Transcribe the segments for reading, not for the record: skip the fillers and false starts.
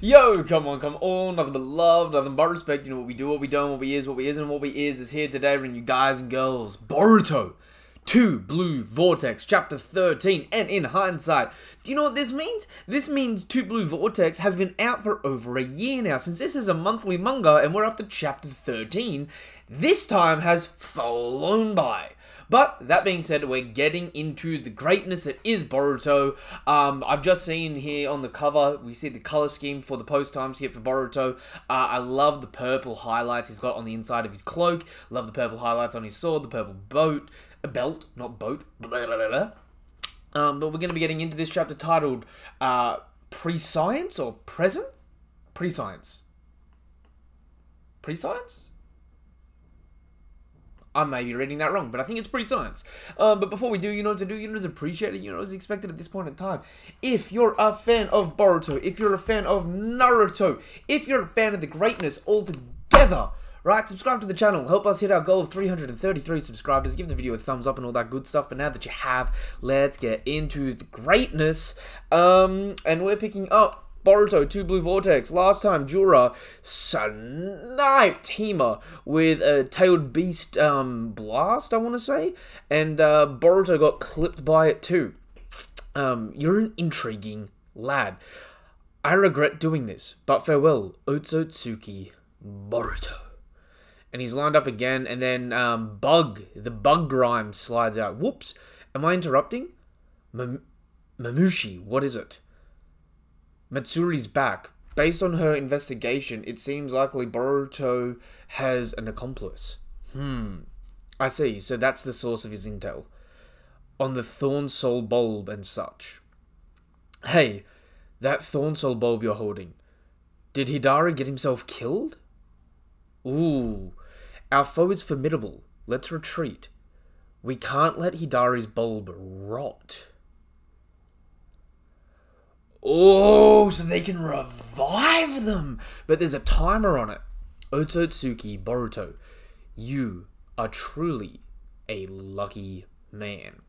Yo, come on, nothing but love, nothing but respect. You know what we do, what we don't, what we is, what we isn't, and what we is here today, bringing you guys and girls BORUTO 2 Blue Vortex, Chapter 13, and in hindsight, do you know what this means? This means 2 Blue Vortex has been out for over a year now. Since this is a monthly manga and we're up to Chapter 13, this time has flown by. But, that being said, we're getting into the greatness that is Boruto. I've just seen here on the cover, we see the color scheme for the post-time skip for Boruto. I love the purple highlights he's got on the inside of his cloak. Love the purple highlights on his sword, the purple belt, not boat. But we're going to be getting into this chapter titled, Prescience or Present? Prescience. Prescience? I may be reading that wrong, but I think it's Prescience. But before we do, you know what to do, you know what to appreciate it, you know what's expected at this point in time. If you're a fan of Boruto, if you're a fan of Naruto, if you're a fan of the greatness altogether, right, subscribe to the channel, help us hit our goal of 333 subscribers, give the video a thumbs up and all that good stuff. But now that you have, let's get into the greatness. And we're picking up Boruto 2 Blue Vortex. Last time, Jura sniped Hima with a tailed beast blast, I want to say. And Boruto got clipped by it too. You're an intriguing lad. I regret doing this, but farewell, Otsutsuki Boruto. And he's lined up again, and then the bug rhyme slides out. Whoops, am I interrupting? Mamushi, what is it? Matsuri's back. Based on her investigation, it seems likely Boruto has an accomplice. I see, so that's the source of his intel. On the Thorn Soul Bulb and such. Hey, that Thorn Soul Bulb you're holding. Did Hidari get himself killed? Ooh, our foe is formidable. Let's retreat. We can't let Hidari's bulb rot. Oh, so they can revive them. But there's a timer on it. Otsutsuki Boruto, you are truly a lucky man.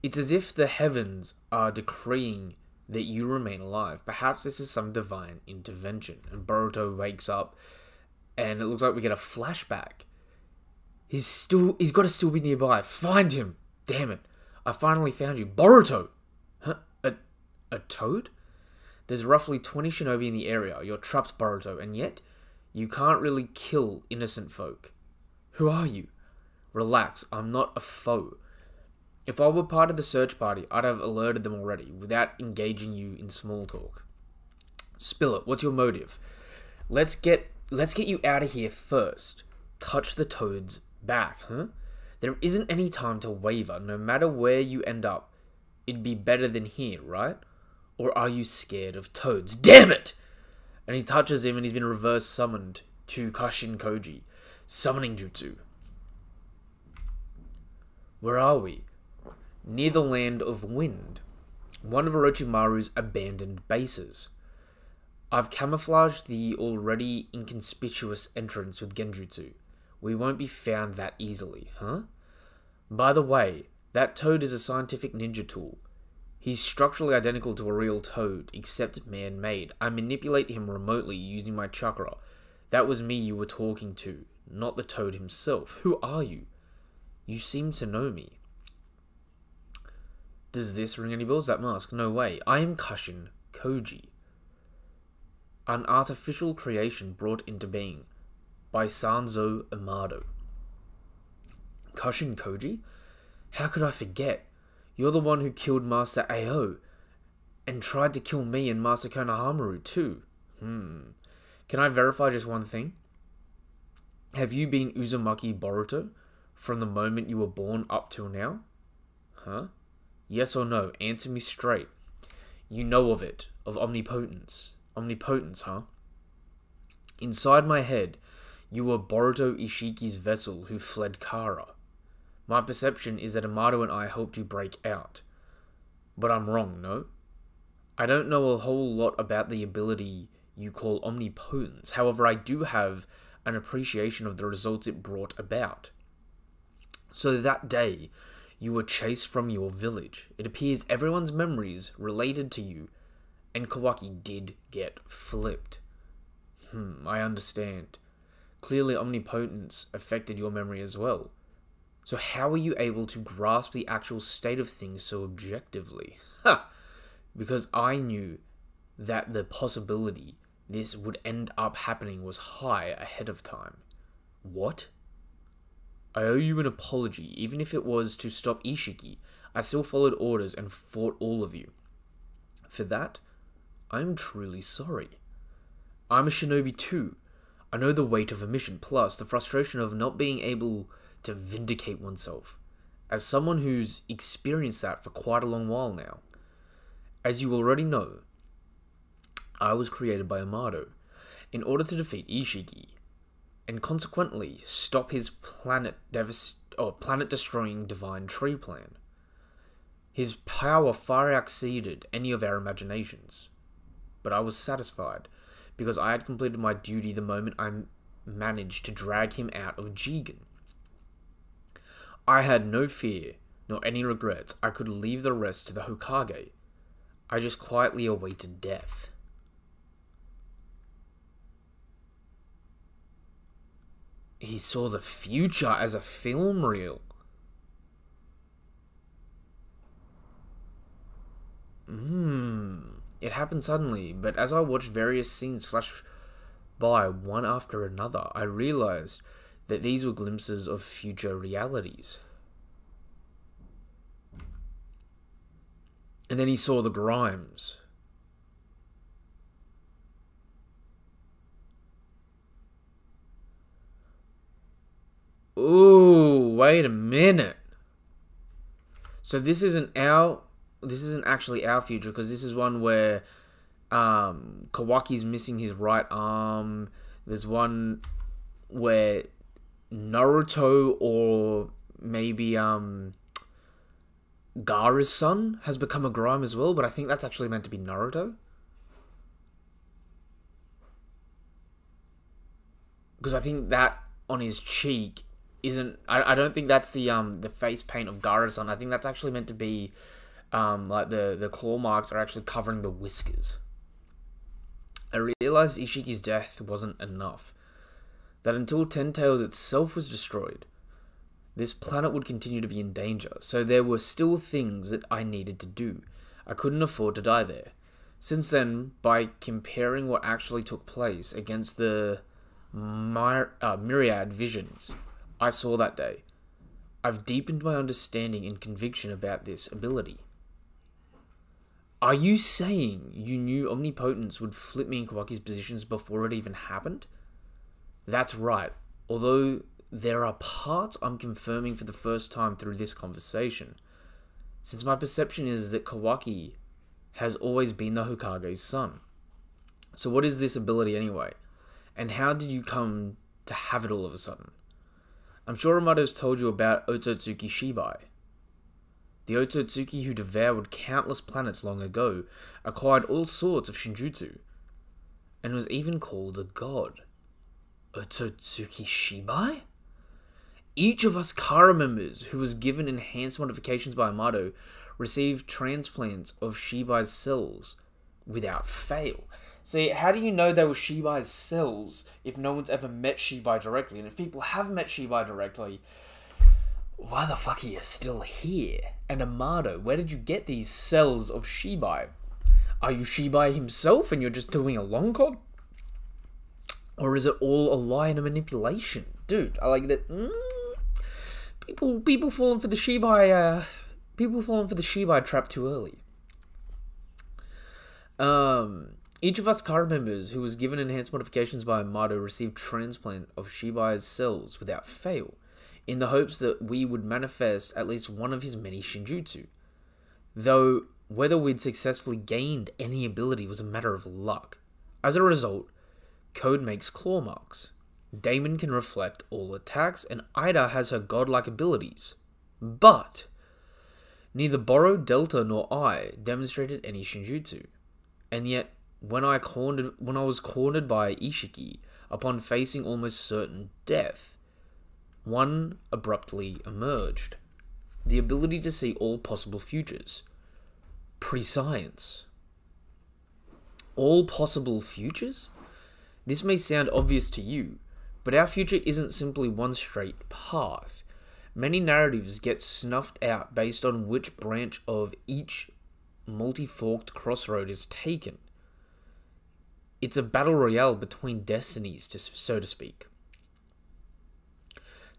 It's as if the heavens are decreeing that you remain alive. Perhaps this is some divine intervention. And Boruto wakes up, and it looks like we get a flashback. He's got to still be nearby. Find him. Damn it. I finally found you. Boruto. Huh? A toad? There's roughly 20 shinobi in the area. You're trapped, Boruto, and yet you can't really kill innocent folk. Who are you? Relax, I'm not a foe. If I were part of the search party, I'd have alerted them already, without engaging you in small talk. Spill it, what's your motive? Let's get you out of here first. Touch the toad's back, huh? There isn't any time to waver. No matter where you end up, it'd be better than here, right? Or are you scared of toads? Damn it! And he touches him and he's been reverse summoned to Kashin Koji. Summoning Jutsu. Where are we? Near the Land of Wind. One of Orochimaru's abandoned bases. I've camouflaged the already inconspicuous entrance with Genjutsu. We won't be found that easily, huh? By the way, that toad is a scientific ninja tool. He's structurally identical to a real toad, except man-made. I manipulate him remotely using my chakra. That was me you were talking to, not the toad himself. Who are you? You seem to know me. Does this ring any bells? That mask? No way. I am Kashin Koji. An artificial creation brought into being by Sanzo Amado. Kashin Koji? How could I forget? You're the one who killed Master Ao, and tried to kill me and Master Konohamaru too. Can I verify just one thing? Have you been Uzumaki Boruto from the moment you were born up till now? Huh? Yes or no? Answer me straight. You know of it, of omnipotence. Omnipotence, huh? Inside my head, you were Boruto Ishiki's vessel who fled Kara. My perception is that Amado and I helped you break out. But I'm wrong, no? I don't know a whole lot about the ability you call omnipotence. However, I do have an appreciation of the results it brought about. So that day, you were chased from your village. It appears everyone's memories related to you And Kawaki did get flipped. I understand. Clearly omnipotence affected your memory as well. So how are you able to grasp the actual state of things so objectively? Because I knew that the possibility this would end up happening was high ahead of time. What? I owe you an apology. Even if it was to stop Ishiki, I still followed orders and fought all of you. For that, I'm truly sorry. I'm a shinobi too. I know the weight of a mission, plus the frustration of not being able to vindicate oneself, as someone who's experienced that for quite a long while now. As you already know, I was created by Amado in order to defeat Ishiki, and consequently stop his planet-destroying divine tree plan. His power far exceeded any of our imaginations, but I was satisfied, because I had completed my duty the moment I managed to drag him out of Jigen. I had no fear, nor any regrets. I could leave the rest to the Hokage. I just quietly awaited death. He saw the future as a film reel. It happened suddenly, but as I watched various scenes flash by one after another, I realized that these were glimpses of future realities. And then he saw the Grimes. Ooh, wait a minute. So this isn't actually our future, because this is one where Kawaki's missing his right arm. There's one where Naruto, or maybe Gaara's son, has become a Grime as well, but I think that's actually meant to be Naruto. Because I think that on his cheek isn't... I don't think that's the face paint of Gaara's son. I think that's actually meant to be like the claw marks are actually covering the whiskers. I realized Ishiki's death wasn't enough. That until Ten Tails itself was destroyed, this planet would continue to be in danger, so there were still things that I needed to do. I couldn't afford to die there. Since then, by comparing what actually took place against the myriad visions I saw that day, I've deepened my understanding and conviction about this ability. Are you saying you knew omnipotence would flip me in Kawaki's positions before it even happened? That's right, although there are parts I'm confirming for the first time through this conversation, since my perception is that Kawaki has always been the Hokage's son. So what is this ability anyway? And how did you come to have it all of a sudden? I'm sure Amado's told you about Otsutsuki Shibai. The Otsutsuki who devoured countless planets long ago, acquired all sorts of Shinjutsu, and was even called a god. Otsutsuki Shibai? Each of us Kara members who was given enhanced modifications by Amado received transplants of Shibai's cells without fail. See, how do you know they were Shibai's cells if no one's ever met Shibai directly? And if people have met Shibai directly, why the fuck are you still here? And Amado, where did you get these cells of Shibai? Are you Shibai himself and you're just doing a long con? Or is it all a lie and a manipulation? Dude, I like that. People falling for the Shibai, people falling for the Shibai trap too early. Each of us Kara members who was given enhanced modifications by Amado received transplant of Shibai's cells without fail, in the hopes that we would manifest at least one of his many Shinjutsu. Though, whether we'd successfully gained any ability was a matter of luck. As a result, Code makes claw marks. Damon can reflect all attacks, and Ida has her godlike abilities. But neither Boro, Delta, nor I demonstrated any Shinjutsu. And yet, when I was cornered by Ishiki, upon facing almost certain death, one abruptly emerged. The ability to see all possible futures. Prescience. All possible futures? This may sound obvious to you, but our future isn't simply one straight path. Many narratives get snuffed out based on which branch of each multi-forked crossroad is taken. It's a battle royale between destinies, so to speak.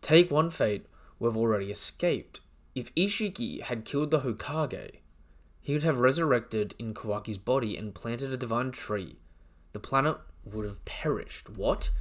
Take one fate we've already escaped. If Ishiki had killed the Hokage, he would have resurrected in Kawaki's body and planted a divine tree. The planet would have perished. What?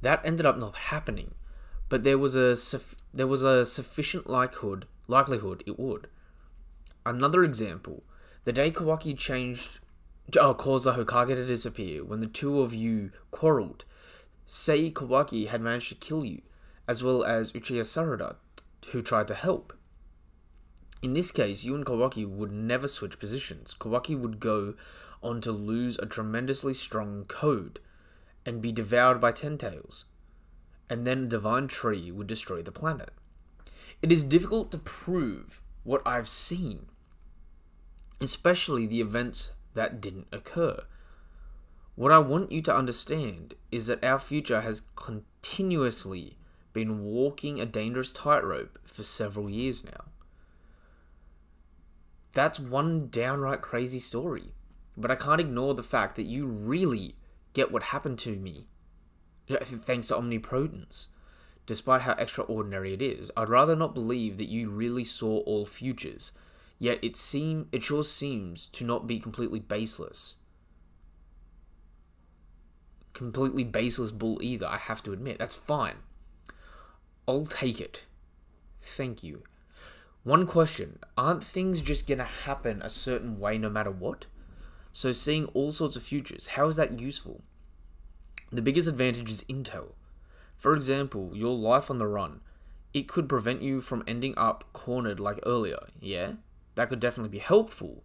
That ended up not happening, but there was a sufficient likelihood it would. Another example: the day Kawaki caused the Hokage to disappear, when the two of you quarreled. Say Kawaki had managed to kill you, as well as Uchiha Sarada, who tried to help. In this case, you and Kawaki would never switch positions. Kawaki would go on to lose a tremendously strong code and be devoured by Ten Tails, and then a divine tree would destroy the planet. It is difficult to prove what I've seen, especially the events that didn't occur. What I want you to understand is that our future has continuously been walking a dangerous tightrope for several years now. That's one downright crazy story, but I can't ignore the fact that you really get what happened to me, thanks to omnipotence. Despite how extraordinary it is, I'd rather not believe that you really saw all futures, yet it sure seems to not be completely baseless. Completely baseless bull either, I have to admit. That's fine. I'll take it. Thank you. One question: aren't things just gonna happen a certain way no matter what? So seeing all sorts of futures, how is that useful? The biggest advantage is intel. For example, your life on the run. It could prevent you from ending up cornered like earlier, yeah? That could definitely be helpful.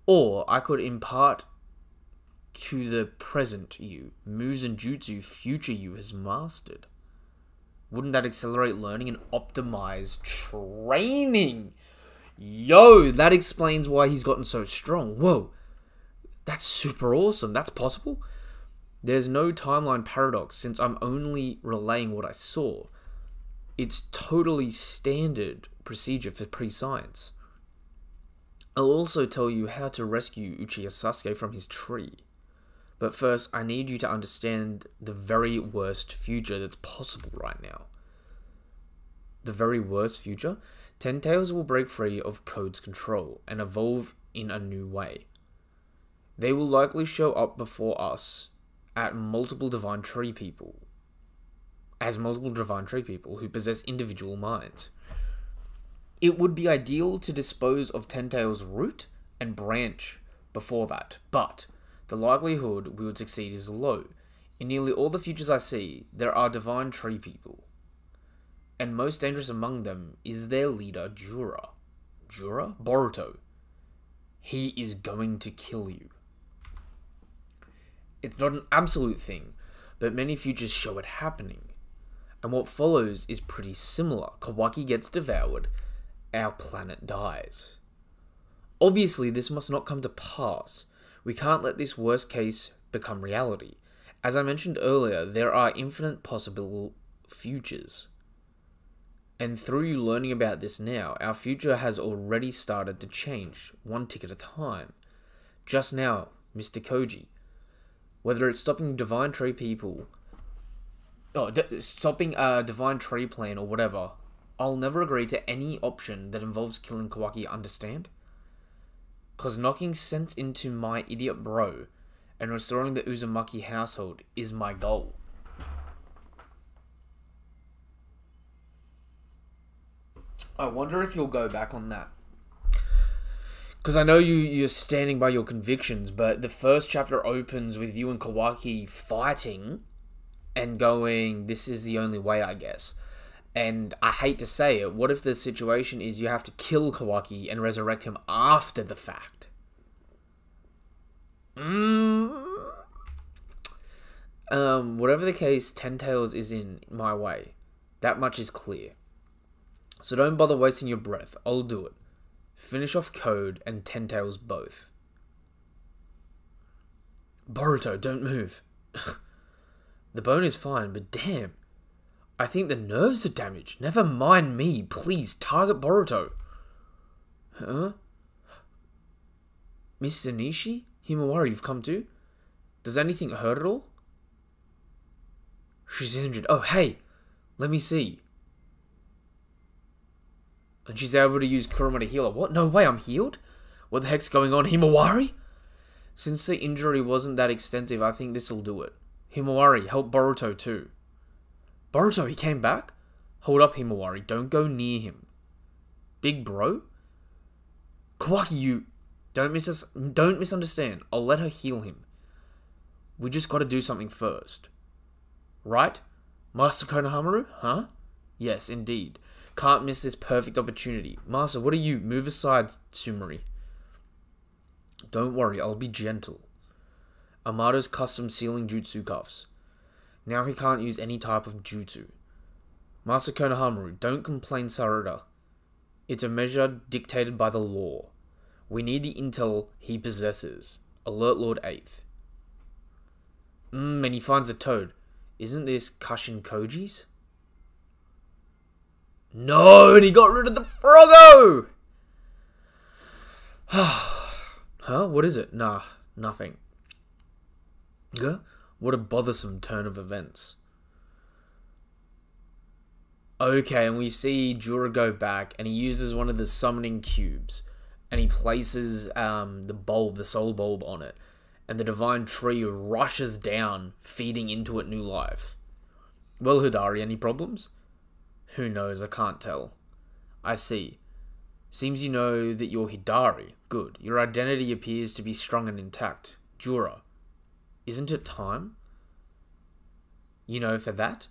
Or I could impart to the present you moves and jutsu future you has mastered. Wouldn't that accelerate learning and optimize training? Yo, that explains why he's gotten so strong. Whoa, that's super awesome. That's possible. There's no timeline paradox since I'm only relaying what I saw. It's totally standard procedure for pre-science. I'll also tell you how to rescue Uchiha Sasuke from his tree. But first, I need you to understand the very worst future that's possible right now. The very worst future? Ten Tails will break free of Code's control and evolve in a new way. They will likely show up before us as multiple divine tree people who possess individual minds. It would be ideal to dispose of Ten Tails' root and branch before that, but the likelihood we would succeed is low. In nearly all the futures I see, there are divine tree people, and most dangerous among them is their leader, Jura. Jura? Boruto. He is going to kill you. It's not an absolute thing, but many futures show it happening. And what follows is pretty similar. Kawaki gets devoured, our planet dies. Obviously, this must not come to pass. We can't let this worst case become reality. As I mentioned earlier, there are infinite possible futures. And through you learning about this now, our future has already started to change, one tick at a time. Just now, Mr. Koji. Whether it's stopping divine tree people, stopping a divine tree plan or whatever, I'll never agree to any option that involves killing Kawaki, understand? Cause knocking sense into my idiot bro and restoring the Uzumaki household is my goal. I wonder if you'll go back on that. Because I know you're standing by your convictions, but the first chapter opens with you and Kawaki fighting and going, this is the only way, I guess. And I hate to say it, what if the situation is you have to kill Kawaki and resurrect him after the fact? Whatever the case, Ten Tails is in my way. That much is clear. So don't bother wasting your breath. I'll do it. Finish off Code and Ten Tails both. Boruto, don't move. The bone is fine, but damn. I think the nerves are damaged. Never mind me. Please, target Boruto. Huh? Miss Nishi? Himawari, you've come too? Does anything hurt at all? She's injured. Oh, hey. Let me see. And she's able to use Kurama to heal her. What? No way, I'm healed? What the heck's going on? Himawari? Since the injury wasn't that extensive, I think this'll do it. Himawari, help Boruto too. Boruto, he came back? Hold up, Himawari. Don't go near him. Big bro? Kawaki, you... Don't misunderstand. I'll let her heal him. We just gotta do something first. Right? Master Konohamaru? Huh? Yes, indeed. Can't miss this perfect opportunity. Master, what are you? Move aside, Sumari. Don't worry, I'll be gentle. Amato's custom sealing jutsu cuffs. Now he can't use any type of jutsu. Master Konohamaru, don't complain, Sarada. It's a measure dictated by the law. We need the intel he possesses. Alert Lord 8th. And he finds a toad. Isn't this Kashin Koji's? No, and he got rid of the Froggo! Huh? What is it? Nah, nothing. Huh? What a bothersome turn of events. Okay, and we see Jura go back, and he uses one of the summoning cubes, and he places the bulb, the soul bulb on it, and the divine tree rushes down, feeding into it new life. Well, Hidari, any problems? Who knows, I can't tell. I see. Seems you know that you're Hidari. Good. Your identity appears to be strong and intact. Jura. Isn't it time? You know, for that?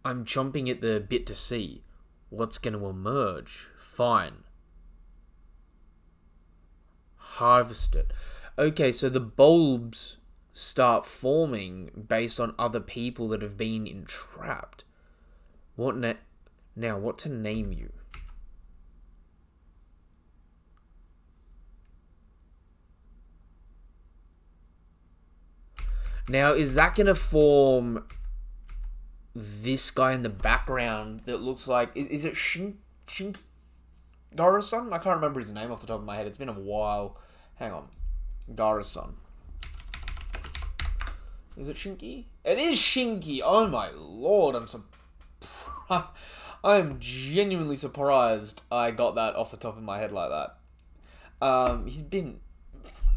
I'm chomping at the bit to see what's going to emerge. Fine. Harvest it. Okay, so the bulbs start forming based on other people that have been entrapped. Now, what to name you? Now, is that going to form this guy in the background that looks like... Is it Shinki Gara-san? I can't remember his name off the top of my head. It's been a while. Hang on. Gara-san. Is it Shinki? It is Shinki! Oh my lord, I am genuinely surprised I got that off the top of my head like that. He's been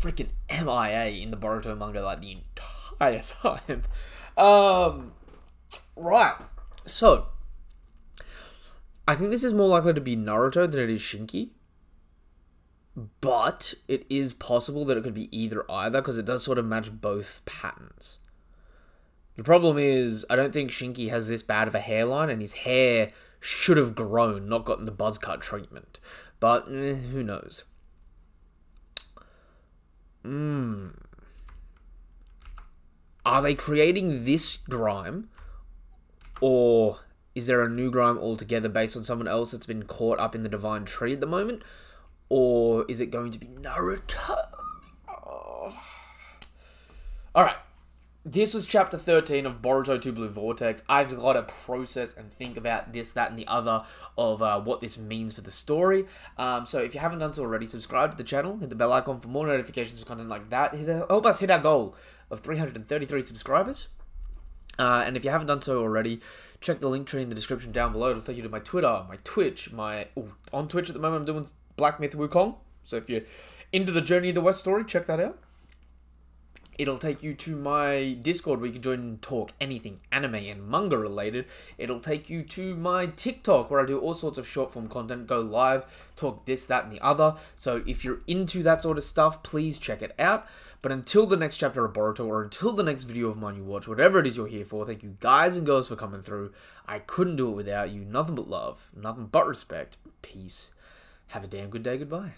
freaking MIA in the Boruto manga like the entire time. Right. So, I think this is more likely to be Naruto than it is Shinki. But it is possible that it could be either because it does sort of match both patterns. The problem is, I don't think Shinki has this bad of a hairline, and his hair should have grown, not gotten the buzz cut treatment. But, who knows? Are they creating this grime? Or is there a new grime altogether based on someone else that's been caught up in the divine tree at the moment? Or is it going to be Naruto? Oh. Alright. This was chapter 13 of Boruto 2 Blue Vortex. I've got to process and think about this, that, and the other of what this means for the story. So if you haven't done so already, subscribe to the channel, hit the bell icon for more notifications of content like that. Help us hit our goal of 333 subscribers. And if you haven't done so already, check the link tree in the description down below. It'll take you to my Twitter, my Twitch, on Twitch at the moment I'm doing Black Myth Wukong. So if you're into the Journey of the West story, check that out. It'll take you to my Discord where you can join and talk anything anime and manga related. It'll take you to my TikTok where I do all sorts of short form content, go live, talk this, that, and the other. So if you're into that sort of stuff, please check it out. But until the next chapter of Boruto, or until the next video of mine you watch, whatever it is you're here for, thank you guys and girls for coming through. I couldn't do it without you. Nothing but love, nothing but respect. Peace. Have a damn good day. Goodbye.